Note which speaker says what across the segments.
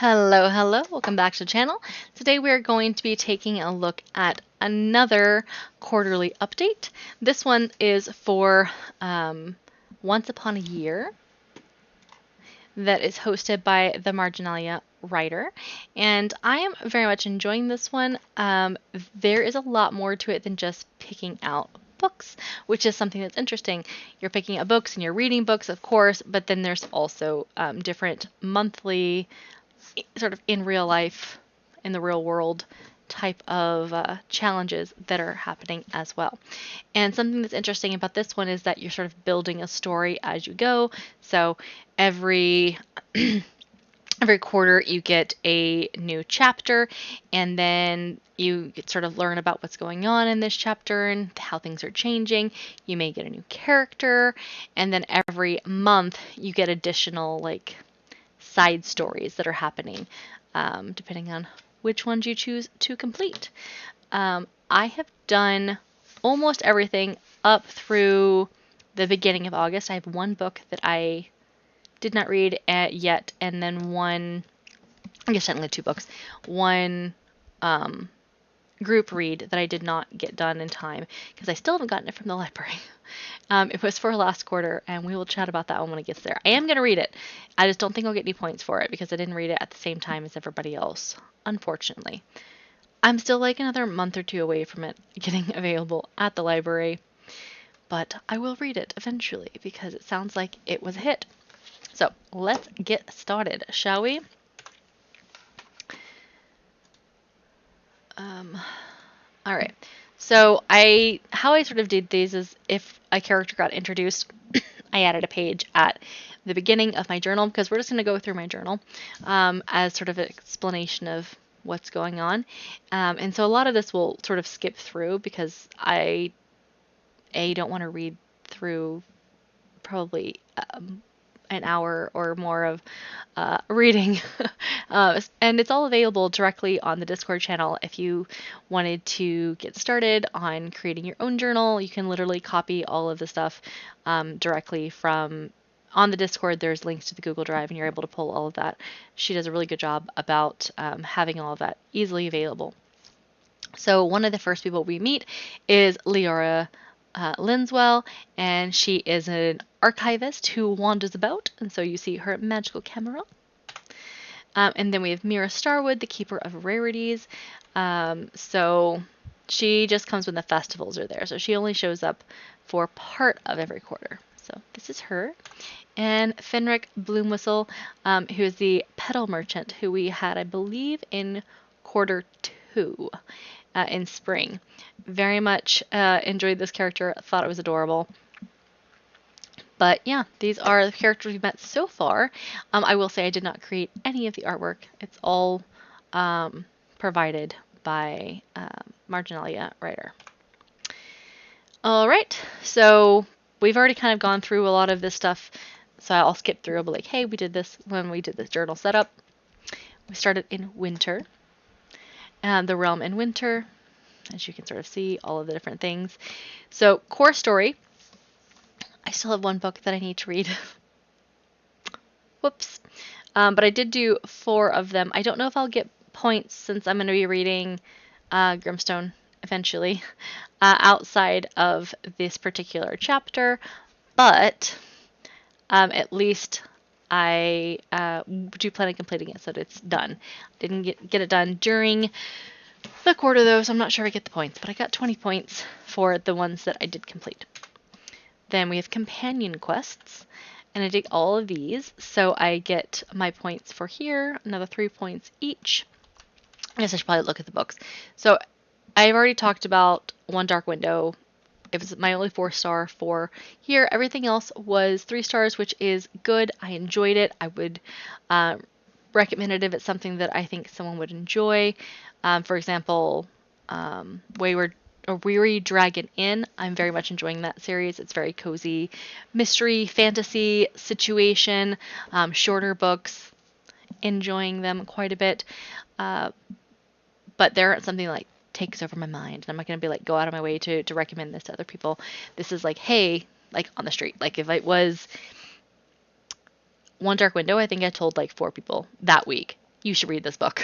Speaker 1: Hello, welcome back to the channel. Today we're going to be taking a look at another quarterly update. This one is for Once Upon a Year that is hosted by the Marginalia writer, and I am very much enjoying this one. There is a lot more to it than just picking out books, which is something that's interesting. You're picking up books and you're reading books, of course, but then there's also different monthly sort of in real life, in the real world type of challenges that are happening as well. And something that's interesting about this one is that you're sort of building a story as you go. So every every quarter you get a new chapter, and then you sort of learn about what's going on in this chapter and how things are changing. You may get a new character, and then every month you get additional like side stories that are happening, depending on which ones you choose to complete. I have done almost everything up through the beginning of August. I have one book that I did not read yet, and then I guess technically two books, one group read that I did not get done in time because I still haven't gotten it from the library. It was for last quarter, and we will chat about that one when it gets there. I am going to read it. I just don't think I'll get any points for it because I didn't read it at the same time as everybody else, unfortunately. I'm still like another month or two away from it getting available at the library, but I will read it eventually because it sounds like it was a hit. So let's get started, shall we? All right. So how I sort of did these is if a character got introduced, I added a page at the beginning of my journal because we're just going to go through my journal as sort of an explanation of what's going on. And so a lot of this will sort of skip through because I don't want to read through probably an hour or more of reading. And it's all available directly on the Discord channel. If you wanted to get started on creating your own journal, you can literally copy all of the stuff directly from on the Discord. There's links to the Google Drive, and you're able to pull all of that. She does a really good job about having all of that easily available. So one of the first people we meet is Leora Linswell, and she is an archivist who wanders about, and so you see her magical camera. And then we have Mira Starwood, the keeper of rarities. So she just comes when the festivals are there, so she only shows up for part of every quarter. So this is her. And Fenric Bloomwhistle, who is the petal merchant who we had, I believe, in quarter 2 in spring. Very much enjoyed this character, thought it was adorable. But yeah, these are the characters we've met so far. I will say I did not create any of the artwork. It's all provided by Marginalia writer. All right, so we've already kind of gone through a lot of this stuff, so I'll skip through. I'll be like, hey, we did this when we did this journal setup. We started in winter. The realm in winter, as you can sort of see, all of the different things. So core story, I still have one book that I need to read. Whoops. But I did do 4 of them. I don't know if I'll get points since I'm going to be reading Grimstone eventually outside of this particular chapter, but at least I do plan on completing it so that it's done. Didn't get it done during the quarter though, so I'm not sure I get the points, but I got 20 points for the ones that I did complete. Then we have companion quests, and I did all of these, so I get my points for here, another 3 points each. I guess I should probably look at the books. So I've already talked about One Dark Window. It was my only 4-star for here. Everything else was 3 stars, which is good. I enjoyed it. I would recommend it if it's something that I think someone would enjoy. For example, Weary Dragon Inn. I'm very much enjoying that series. It's very cozy mystery, fantasy situation, shorter books, enjoying them quite a bit. But there something like takes over my mind, and I'm not going to be like go out of my way to recommend this to other people. This is like, hey, like on the street. Like if it was One Dark Window, I think I told like 4 people that week. you should read this book.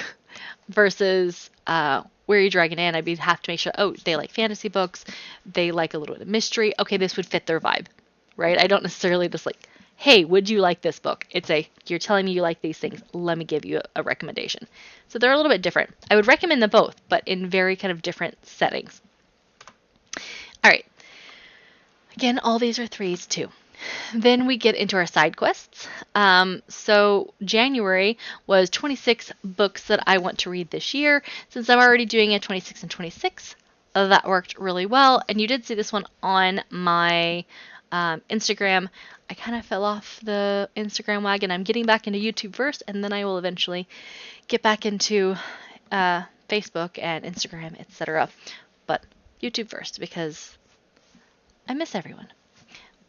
Speaker 1: Versus Where You Dragon In, I'd have to make sure, oh, they like fantasy books, they like a little bit of mystery. Okay, this would fit their vibe, right? I don't necessarily just like, hey, would you like this book? It's you're telling me you like these things. Let me give you a recommendation. So they're a little bit different. I would recommend them both, but in very kind of different settings. All right. Again, all these are threes too. Then we get into our side quests. So January was 26 books that I want to read this year. Since I'm already doing a 26 and 26, that worked really well. And you did see this one on my Instagram. I kind of fell off the Instagram wagon. I'm getting back into YouTube first, and then I will eventually get back into Facebook and Instagram, etc. But YouTube first, because I miss everyone.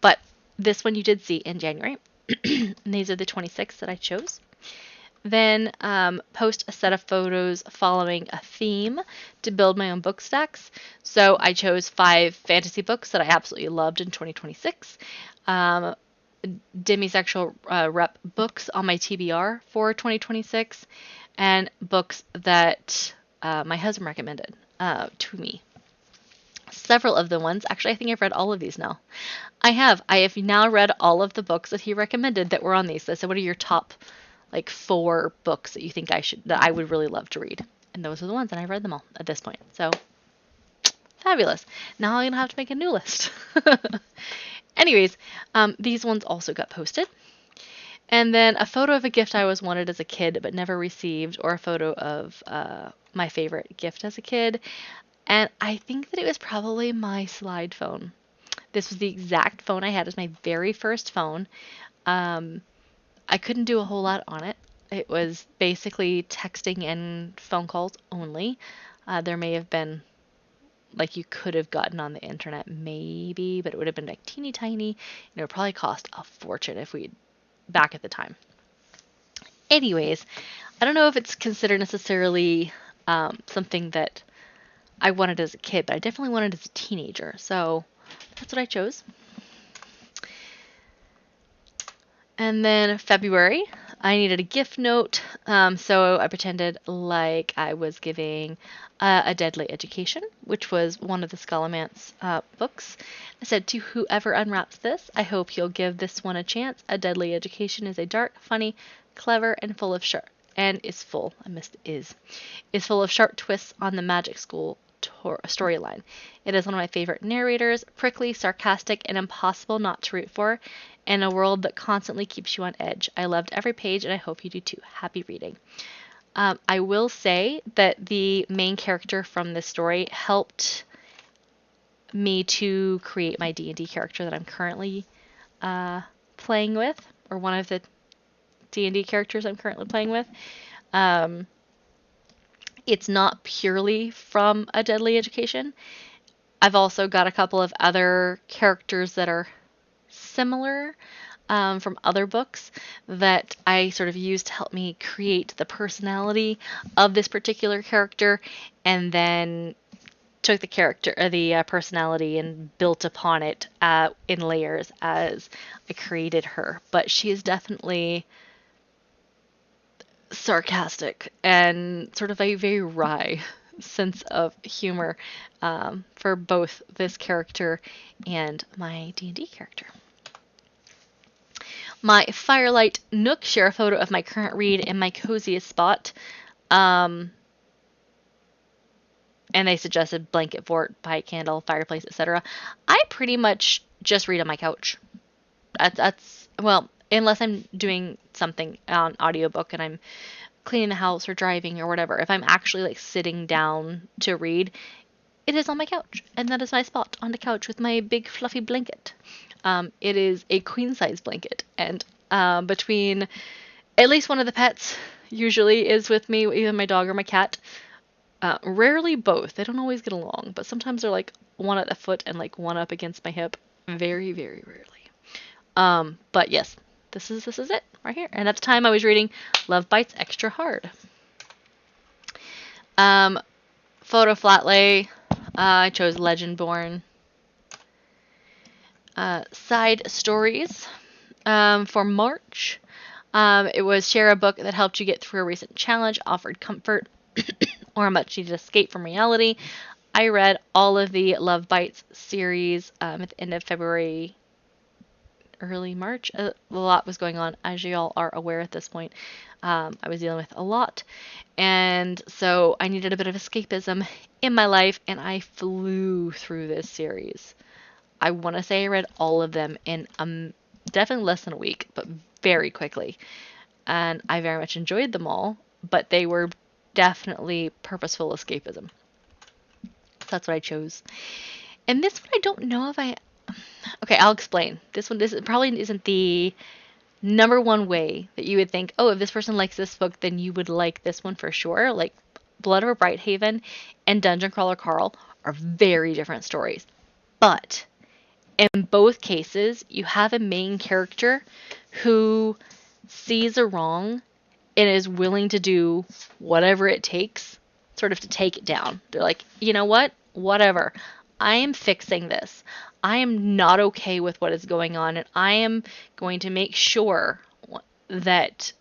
Speaker 1: But this one you did see in January. And these are the 26 that I chose. Then post a set of photos following a theme to build my own book stacks. So I chose 5 fantasy books that I absolutely loved in 2026. Demisexual rep books on my TBR for 2026. And books that my husband recommended to me. Several of the ones, actually I think I've read all of these now. I have now read all of the books that he recommended that were on these. So I said, what are your top like 4 books that you think that I would really love to read? And those are the ones, and I've read them all at this point. So fabulous. Now I'm gonna have to make a new list. Anyways, these ones also got posted. And then a photo of a gift I always wanted as a kid but never received, or a photo of my favorite gift as a kid. And I think that it was probably my slide phone. This was the exact phone I had as my very first phone. I couldn't do a whole lot on it. It was basically texting and phone calls only. There may have been, like, you could have gotten on the internet maybe, but it would have been like teeny tiny. And it would probably cost a fortune if we back at the time. Anyways, I don't know if it's considered necessarily something that I wanted as a kid, but I definitely wanted as a teenager. So that's what I chose. And then February, I needed a gift note. So I pretended like I was giving A Deadly Education, which was one of the Scholomance books. I said, to whoever unwraps this, I hope you'll give this one a chance. A Deadly Education is a dark, funny, clever, and full of sharp, and is full, I missed is full of sharp twists on the magic school storyline. It is one of my favorite narrators, prickly, sarcastic, and impossible not to root for, in a world that constantly keeps you on edge. I loved every page, and I hope you do too. Happy reading. I will say that the main character from this story helped me to create my D&D character that I'm currently playing with, or one of the D&D characters I'm currently playing with. It's not purely from A Deadly Education. I've also got a couple of other characters that are similar from other books that I sort of used to help me create the personality of this particular character, and then took the character or the personality and built upon it in layers as I created her. But she is definitely sarcastic and sort of a very wry sense of humor for both this character and my D&D character. My Firelight Nook, share a photo of my current read in my coziest spot. And they suggested blanket fort, pie candle, fireplace, etc. I pretty much just read on my couch. That's well, unless I'm doing something on audiobook and I'm cleaning the house or driving or whatever. If I'm actually like sitting down to read, it is on my couch, and that is my spot on the couch with my big fluffy blanket. It is a queen size blanket, and between at least one of the pets usually is with me, either my dog or my cat. Rarely both. They don't always get along, but sometimes they're like one at the foot and like one up against my hip. Very, very rarely. But yes, this is it right here. And at the time I was reading Love Bites Extra Hard. Photo flat lay. I chose Legendborn. Side stories. For March, It was share a book that helped you get through a recent challenge, offered comfort, or a much needed escape from reality. I read all of the Love Bites series at the end of February, early March. A lot was going on, as you all are aware at this point. I was dealing with a lot. And so I needed a bit of escapism in my life, and I flew through this series. I want to say I read all of them in definitely less than a week, but very quickly. And I very much enjoyed them all, but they were definitely purposeful escapism. That's what I chose. And this one, I don't know if I. Okay, I'll explain. This probably isn't the number one way that you would think, oh, if this person likes this book, then you would like this one for sure. Like Blood of a Brighthaven and Dungeon Crawler Carl are very different stories. But in both cases, you have a main character who sees a wrong and is willing to do whatever it takes sort of to take it down. They're like, you know what? Whatever. I am fixing this. I am not okay with what is going on, and I am going to make sure that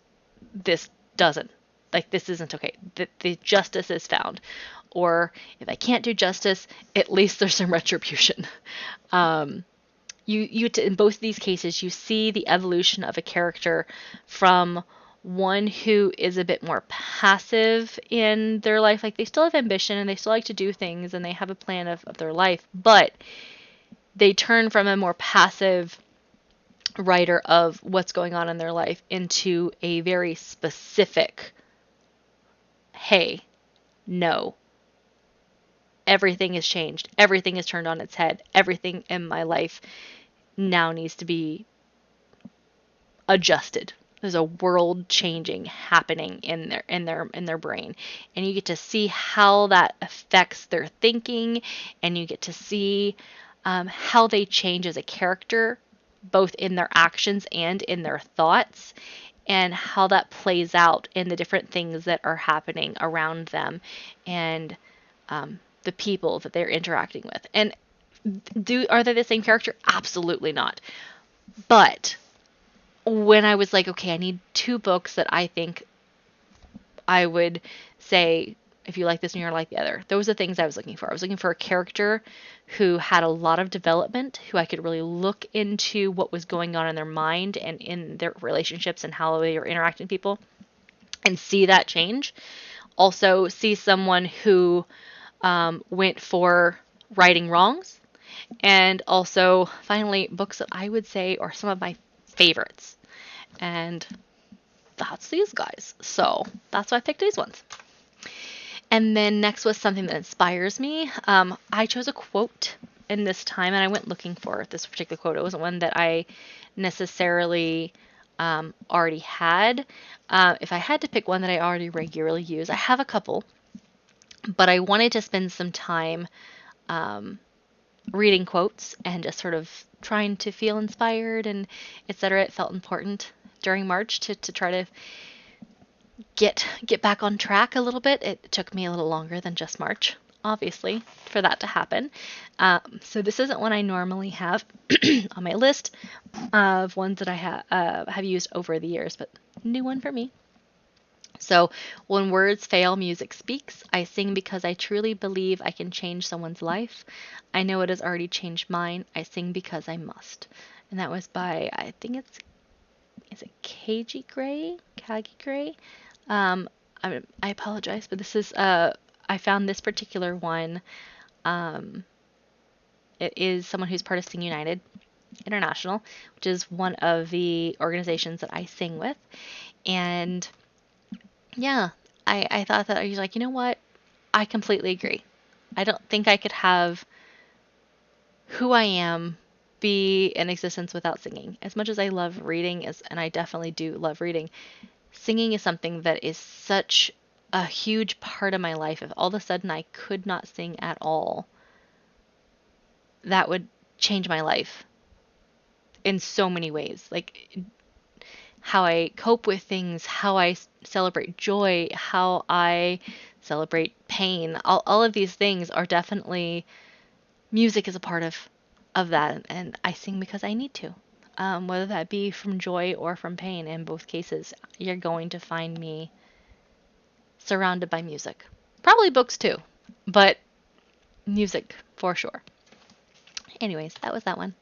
Speaker 1: this doesn't, like, this isn't okay, that the justice is found. Or if I can't do justice, at least there's some retribution. In both these cases, you see the evolution of a character from one who is a bit more passive in their life. Like, they still have ambition and they still like to do things and they have a plan of their life, but they turn from a more passive writer of what's going on in their life into a very specific, hey, no, everything has changed. Everything is turned on its head. Everything in my life now needs to be adjusted. There's a world changing happening in their brain, and you get to see how that affects their thinking, and you get to see how they change as a character, both in their actions and in their thoughts, and how that plays out in the different things that are happening around them, and the people that they're interacting with. And are they the same character? Absolutely not. But when I was like, okay, I need 2 books that I think I would say, if you like this and you like the other, those are the things I was looking for. I was looking for a character who had a lot of development, who I could really look into what was going on in their mind and in their relationships and how they were interacting with people, and see that change. Also, see someone who went for righting wrongs, and also, finally, books that I would say are some of my favorites. And that's these guys. So that's why I picked these ones. And then next was something that inspires me. I chose a quote in this time, and I went looking for this particular quote. It wasn't one that I necessarily already had. If I had to pick one that I already regularly use, I have a couple, but I wanted to spend some time reading quotes and just sort of trying to feel inspired and etc. It felt important during March to try to get back on track a little bit. It took me a little longer than just March, obviously, for that to happen. So this isn't one I normally have on my list of ones that I have used over the years, but new one for me. So, when words fail, music speaks. I sing because I truly believe I can change someone's life. I know it has already changed mine. I sing because I must. And that was by, I think is it Kagi Gray? I apologize, but this is, I found this particular one. It is someone who's part of Sing United International, which is one of the organizations that I sing with. And yeah, I thought that I was like, you know what? I completely agree. I don't think I could have who I am be in existence without singing. As much as I love reading, and I definitely do love reading, singing is something that is such a huge part of my life. If all of a sudden I could not sing at all, that would change my life in so many ways. Like, how I cope with things, how I celebrate joy, how I celebrate pain. All of these things are definitely, music is a part of that, and I sing because I need to. whether that be from joy or from pain. In both cases, you're going to find me surrounded by music. Probably books too, but music for sure. Anyways, that was that one.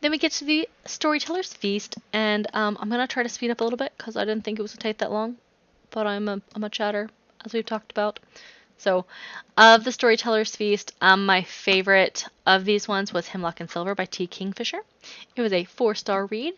Speaker 1: Then we get to the Storyteller's Feast, and I'm going to try to speed up a little bit because I didn't think it was going to take that long, but I'm a chatter, as we've talked about. So, of the Storyteller's Feast, my favorite of these ones was Hemlock and Silver by T. Kingfisher. It was a 4-star read.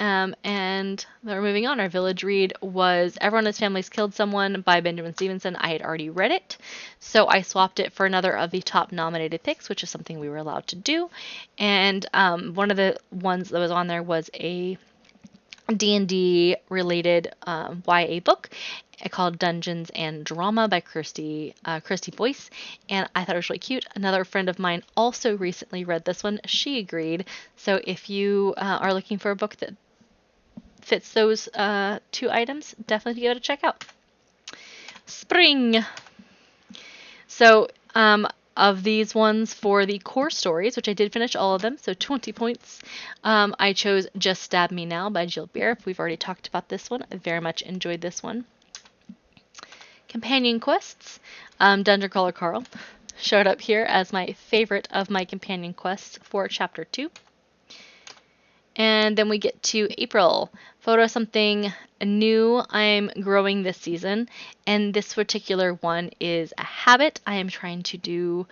Speaker 1: And we're moving on. Our village read was Everyone in His Family's Killed Someone by Benjamin Stevenson. I had already read it, so I swapped it for another of the top nominated picks, which is something we were allowed to do. And one of the ones that was on there was a D&D related YA book called Dungeons and Drama by Kirsty Boyce, and I thought it was really cute. Another friend of mine also recently read this one. She agreed. So if you are looking for a book that fits those 2 items, definitely give it a check out. Spring. So of these ones for the core stories, which I did finish all of them, so 20 points, I chose Just Stab Me Now by Jill Bierf. We've already talked about this one. I very much enjoyed this one. Companion quests. Dungeon Crawler Carl showed up here as my favorite of my companion quests for Chapter 2. And then we get to April. Photo something new I'm growing this season. And this particular one is a habit. I am trying to do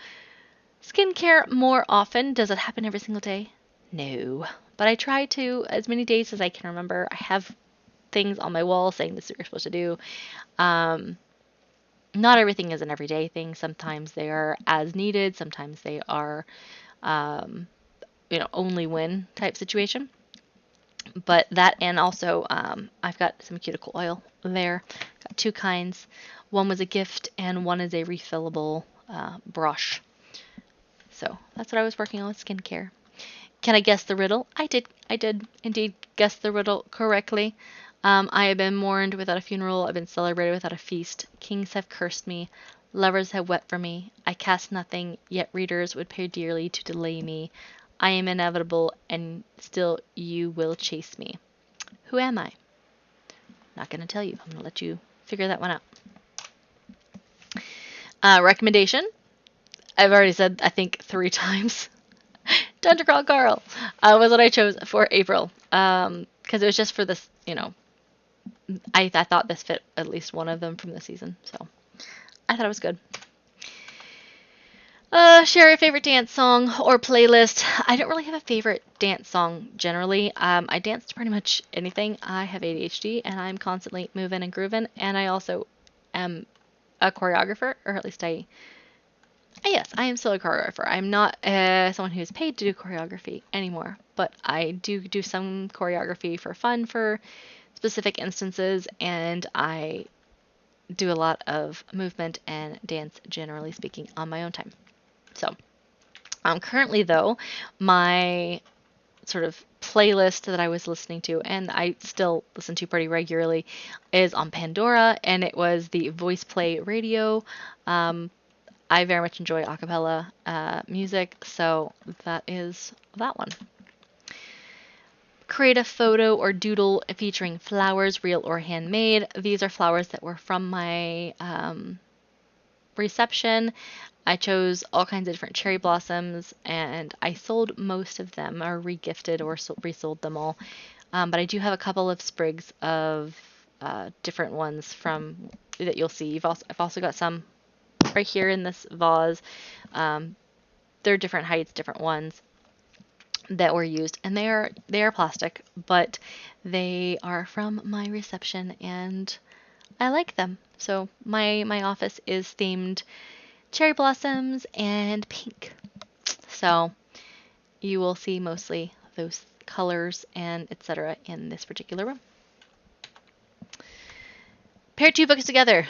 Speaker 1: skincare more often. Does it happen every single day? No. But I try to as many days as I can remember. I have things on my wall saying this is what you're supposed to do. Not everything is an everyday thing. Sometimes they are as needed. Sometimes they are, only when type situation. But that, and also I've got some cuticle oil there. Got 2 kinds. One was a gift and one is a refillable brush. So that's what I was working on with skincare. Can I guess the riddle? I did indeed guess the riddle correctly. I have been mourned without a funeral. I've been celebrated without a feast. Kings have cursed me. Lovers have wept for me. I cast nothing, yet readers would pay dearly to delay me. I am inevitable, and still you will chase me. Who am I? Not going to tell you. I'm going to let you figure that one out. Recommendation. I've already said, I think, 3 times. Dungeon Crawl Carl was what I chose for April. Because it was just for this, I thought this fit at least one of them from the season. So I thought it was good. Share your favorite dance song or playlist. I don't really have a favorite dance song generally. I dance to pretty much anything. I have ADHD and I'm constantly moving and grooving. And I also am a choreographer, or at least yes, I am still a choreographer. I'm not someone who is paid to do choreography anymore, but I do some choreography for fun for specific instances, and I do a lot of movement and dance, generally speaking, on my own time. So, currently though, my sort of playlist that I was listening to, and I still listen to pretty regularly, is on Pandora, and it was the Voice Play Radio. I very much enjoy a cappella music, so that is that one. Create a photo or doodle featuring flowers, real or handmade. These are flowers that were from my reception. I chose all kinds of different cherry blossoms, and I sold most of them, or regifted or resold them all. But I do have a couple of sprigs of different ones from that you'll see. I've also got some right here in this vase. They're different heights, different ones that were used, and they are plastic, but they are from my reception, and I like them. So my office is themed cherry blossoms and pink. So you will see mostly those colors and etc. in this particular room. Pair 2 books together.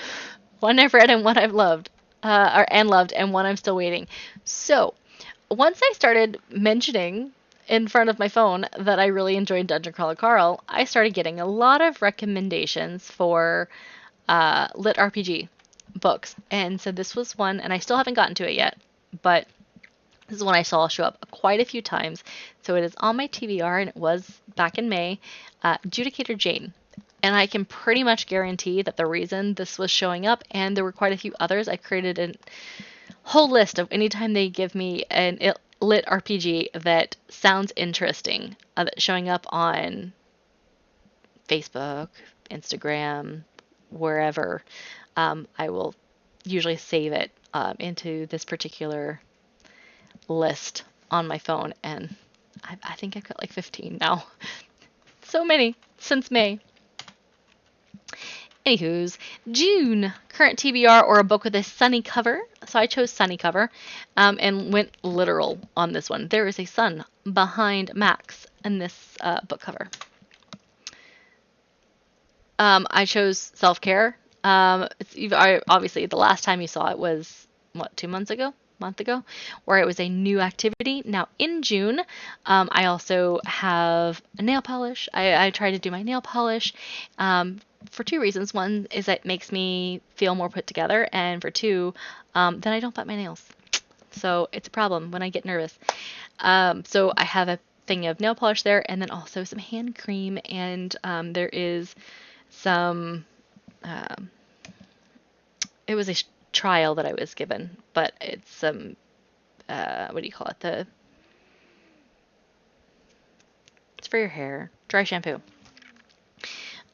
Speaker 1: One I've read and one I've loved, and one I'm still waiting. So once I started mentioning in front of my phone that I really enjoyed Dungeon Crawler Carl, I started getting a lot of recommendations for lit RPG books. And so this was one, and I still haven't gotten to it yet, but This is one I saw show up quite a few times. So it is on my TBR, and it was back in May. Judicator Jane. And I can pretty much guarantee that the reason this was showing up, and there were quite a few others, I created a whole list of anytime they give me an lit RPG that sounds interesting, showing up on Facebook, Instagram, wherever, I will usually save it into this particular list on my phone, and I think I've got like 15 now. So many since May. Anywho's, June, current TBR or a book with a sunny cover. So I chose sunny cover and went literal on this one. There is a sun behind Max in this book cover. I chose self-care. Obviously, the last time you saw it was, what, 2 months ago? Month ago, where it was a new activity. Now in June, I also have a nail polish. I try to do my nail polish for two reasons. One is that it makes me feel more put together, and for two, then I don't bite my nails. So it's a problem when I get nervous. So I have a thing of nail polish there, and then also some hand cream, and there is some, it was a trial that I was given, but it's some, what do you call it? It's for your hair, dry shampoo.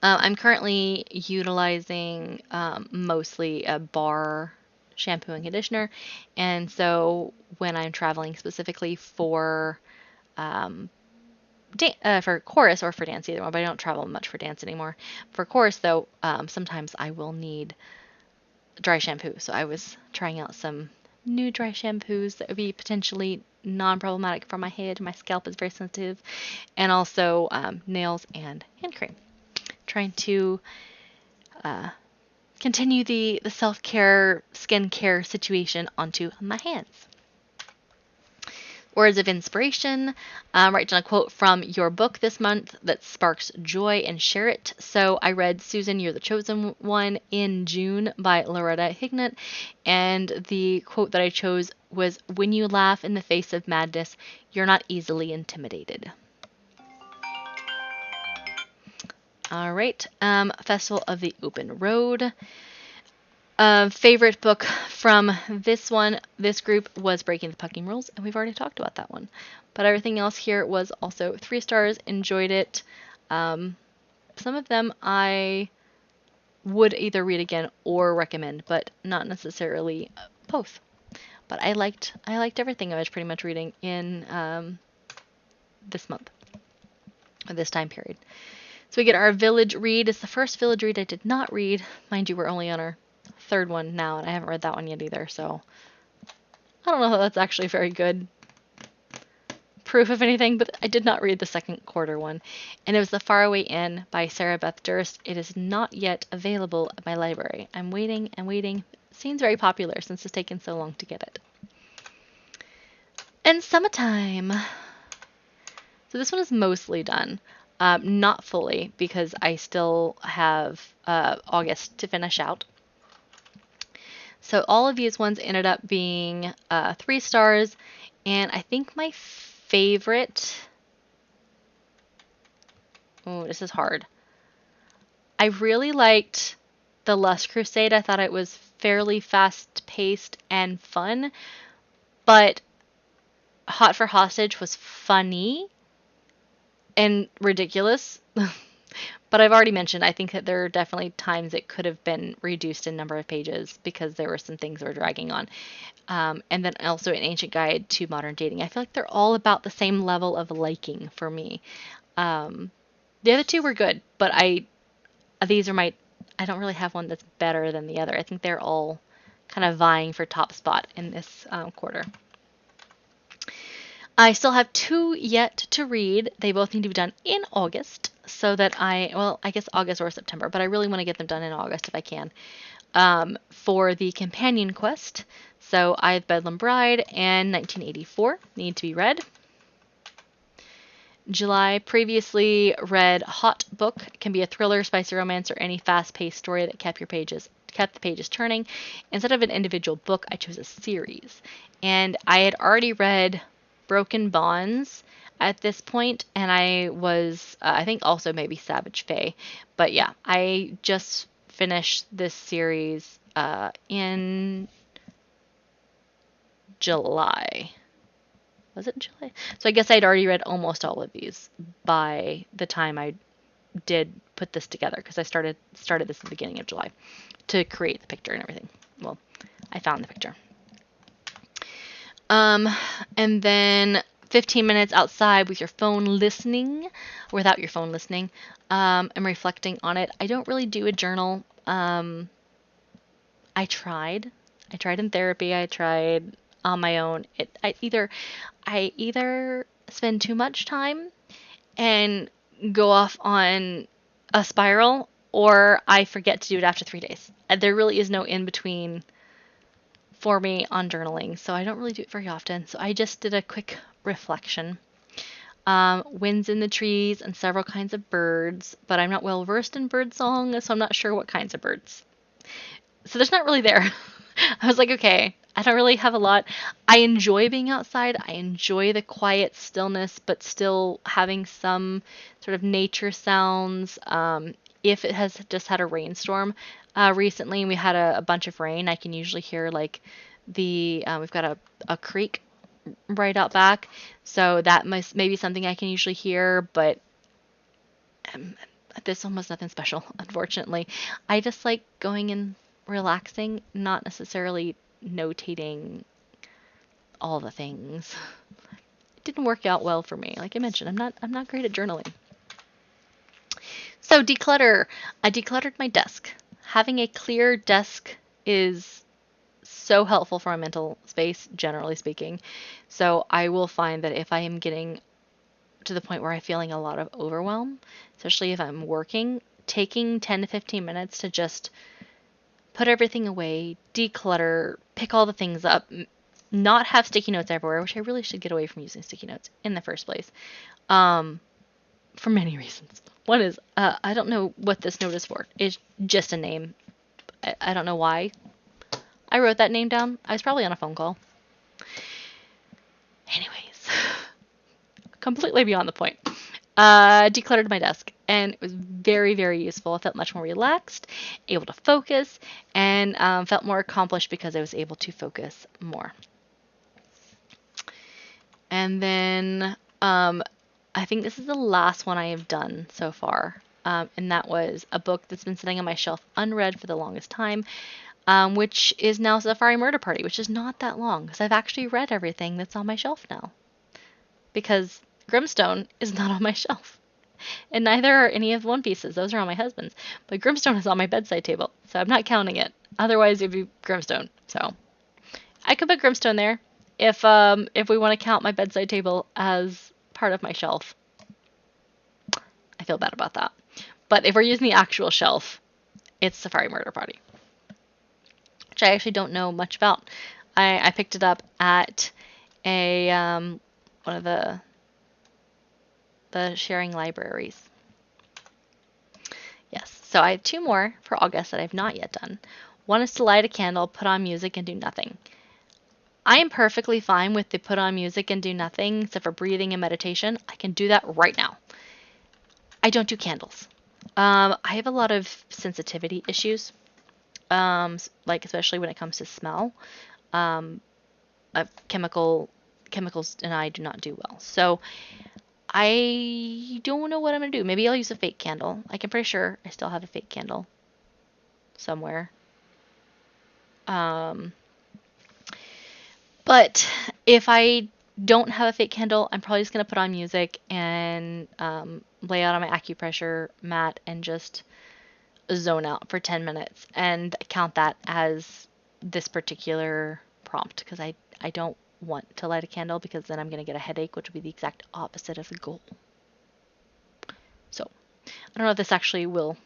Speaker 1: I'm currently utilizing mostly a bar shampoo and conditioner, and so when I'm traveling specifically for chorus or for dance, either one, but I don't travel much for dance anymore. For chorus, though, sometimes I will need dry shampoo. So I was trying out some new dry shampoos that would be potentially non-problematic for my head. My scalp is very sensitive. And also nails and hand cream. Trying to continue the self-care, skincare situation onto my hands. Words of inspiration. Write down a quote from your book this month that sparks joy and share it. So I read Susan, You're the Chosen One in June by Loretta Hignett. And the quote that I chose was, When you laugh in the face of madness, you're not easily intimidated. All right. Festival of the Open Road. Favorite book from this group was Breaking the Pucking Rules, and we've already talked about that one. But everything else here was also 3 stars, enjoyed it. Some of them I would either read again or recommend, but not necessarily both. But I liked everything I was pretty much reading in this month, or this time period. So we get our village read. It's the first village read I did not read. Mind you, we're only on our 3rd one now, and I haven't read that one yet either, so I don't know if that's actually very good proof of anything, but I did not read the 2nd quarter one, and it was The Faraway Inn by Sarah Beth Durst. It is not yet available at my library. I'm waiting and waiting. It seems very popular since it's taken so long to get it. And summertime. So this one is mostly done. Not fully, because I still have August to finish out. So all of these ones ended up being 3 stars, and I think my favorite, oh, this is hard. I really liked The Lust Crusade. I thought it was fairly fast-paced and fun, but Hot for Hostage was funny and ridiculous. But I've already mentioned, I think that there are definitely times it could have been reduced in number of pages because there were some things that were dragging on. And then also An Ancient Guide to Modern Dating. I feel like they're all about the same level of liking for me. The other 2 were good, but I don't really have one that's better than the other. I think they're all kind of vying for top spot in this quarter. I still have 2 yet to read. They both need to be done in August, so that I guess August or September, but I really want to get them done in August if I can. For the companion quest, so I have Bedlam Bride and 1984 need to be read. July, previously read Hot Book. Can be a thriller, spicy romance, or any fast-paced story that kept the pages turning. Instead of an individual book, I chose a series. And I had already read Broken Bonds at this point, and I was, I think also maybe Savage Fae. But yeah, I just finished this series in July. Was it July? So I guess I'd already read almost all of these by the time I did put this together, because I started this at the beginning of July to create the picture and everything. Well, I found the picture. And then 15 minutes outside with your phone listening, without your phone listening, and reflecting on it. I don't really do a journal. I tried in therapy. I tried on my own. I either spend too much time and go off on a spiral, or I forget to do it after 3 days. There really is no in between for me on journaling, so I don't really do it very often. So I just did a quick reflection. Winds in the trees and several kinds of birds, but I'm not well versed in bird song, so I'm not sure what kinds of birds. So there's not really there. I was like, okay, I don't really have a lot. I enjoy being outside. I enjoy the quiet stillness, but still having some sort of nature sounds. If it has just had a rainstorm recently, and we had a bunch of rain, I can usually hear like we've got a creek right out back, so that must maybe something I can usually hear, but this one was nothing special, unfortunately. I just like going and relaxing, not necessarily notating all the things. It didn't work out well for me. Like I mentioned, I'm not great at journaling. So declutter. I decluttered my desk. Having a clear desk is so helpful for my mental space, generally speaking. So I will find that if I am getting to the point where I'm feeling a lot of overwhelm, especially if I'm working, taking 10 to 15 minutes to just put everything away, declutter, pick all the things up, not have sticky notes everywhere, which I really should get away from using sticky notes in the first place, for many reasons. One is, I don't know what this note is for. It's just a name. I don't know why I wrote that name down. I was probably on a phone call. Anyways, completely beyond the point. Decluttered my desk, and it was very, very useful. I felt much more relaxed, able to focus, and felt more accomplished because I was able to focus more. And then I think this is the last one I have done so far, and that was a book that's been sitting on my shelf unread for the longest time, which is now Safari Murder Party, which is not that long, because I've actually read everything that's on my shelf now. Because Grimstone is not on my shelf. And neither are any of the One Pieces. Those are on my husband's. But Grimstone is on my bedside table, so I'm not counting it. Otherwise, it would be Grimstone. So I could put Grimstone there if we want to count my bedside table as part of my shelf. I feel bad about that. But if we're using the actual shelf, it's Safari Murder Party, which I actually don't know much about. I picked it up at a one of the sharing libraries. Yes, so I have 2 more for August that I've not yet done. One is to light a candle, put on music, and do nothing. I am perfectly fine with the put on music and do nothing, except for breathing and meditation. I can do that right now. I don't do candles. I have a lot of sensitivity issues, like especially when it comes to smell. Chemicals and I do not do well. So I don't know what I'm going to do. Maybe I'll use a fake candle. I'm pretty sure I still have a fake candle somewhere. But if I don't have a fake candle, I'm probably just going to put on music and lay out on my acupressure mat and just zone out for 10 minutes and count that as this particular prompt, because I don't want to light a candle, because then I'm going to get a headache, which would be the exact opposite of the goal. So I don't know if this actually will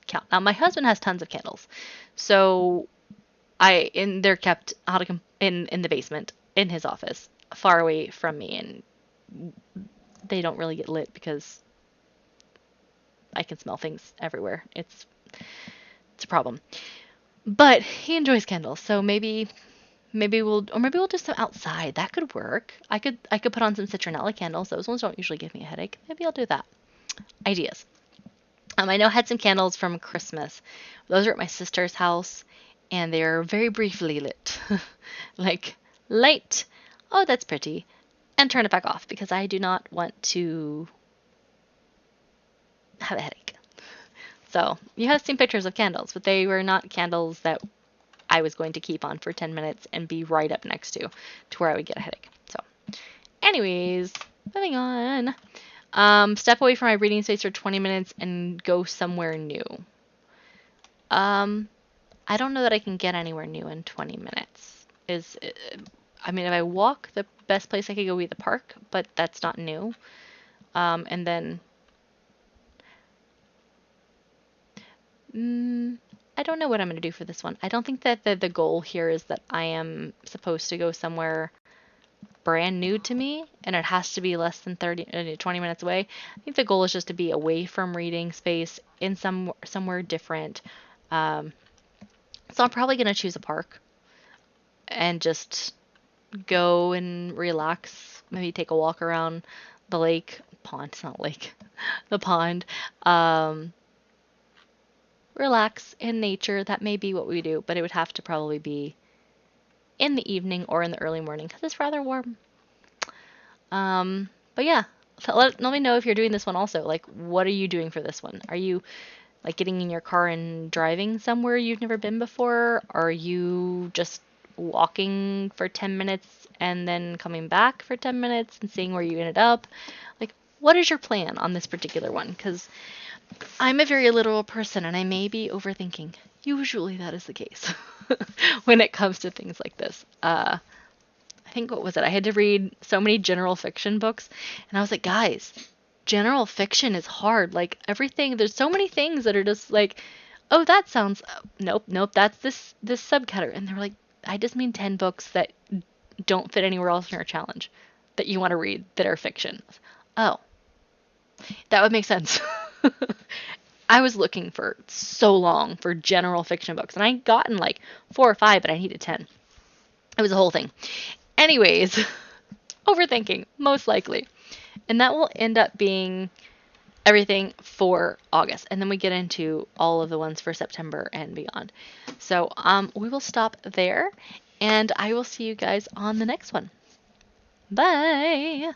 Speaker 1: count. Now my husband has tons of candles, so they're kept in the basement in his office, far away from me, and they don't really get lit because I can smell things everywhere. It's a problem. But he enjoys candles, so maybe we'll do some outside. That could work. I could put on some citronella candles. Those ones don't usually give me a headache. Maybe I'll do that. Ideas. I know I had some candles from Christmas. Those are at my sister's house, and they're very briefly lit. Like, light. Oh, that's pretty. And turn it back off because I do not want to have a headache. So, you have seen pictures of candles, but they were not candles that I was going to keep on for 10 minutes and be right up next to where I would get a headache. So, anyways, moving on. Step away from my reading space for 20 minutes and go somewhere new. Um, I don't know that I can get anywhere new in 20 minutes. I mean, if I walk, the best place I could go would be the park, but that's not new. And then, I don't know what I'm going to do for this one. I don't think that the goal here is that I am supposed to go somewhere brand new to me and it has to be less than 20 minutes away. I think the goal is just to be away from reading space in somewhere different. So I'm probably going to choose a park and just go and relax, maybe take a walk around the lake, pond, it's not lake, the pond. Um, Relax in nature. That may be what we do, but it would have to probably be in the evening or in the early morning because it's rather warm. But yeah, so let me know if you're doing this one also. Like, what are you doing for this one? Are you like getting in your car and driving somewhere you've never been before? Are you just walking for 10 minutes and then coming back for 10 minutes and seeing where you ended up? Like, what is your plan on this particular one? Because I'm a very literal person and I may be overthinking. Usually that is the case when it comes to things like this. I think, what was it? I had to read so many general fiction books, and I was like, guys, general fiction is hard. Like, everything, there's so many things that are just like, oh, that sounds, nope, that's this subcategory. And they were like, I just mean 10 books that don't fit anywhere else in your challenge that you want to read that are fiction. Oh, that would make sense. I was looking for so long for general fiction books, and I gotten like 4 or 5, but I needed 10. It was a whole thing. Anyways, overthinking, most likely. And that will end up being everything for August. And then we get into all of the ones for September and beyond. So we will stop there, and I will see you guys on the next one. Bye!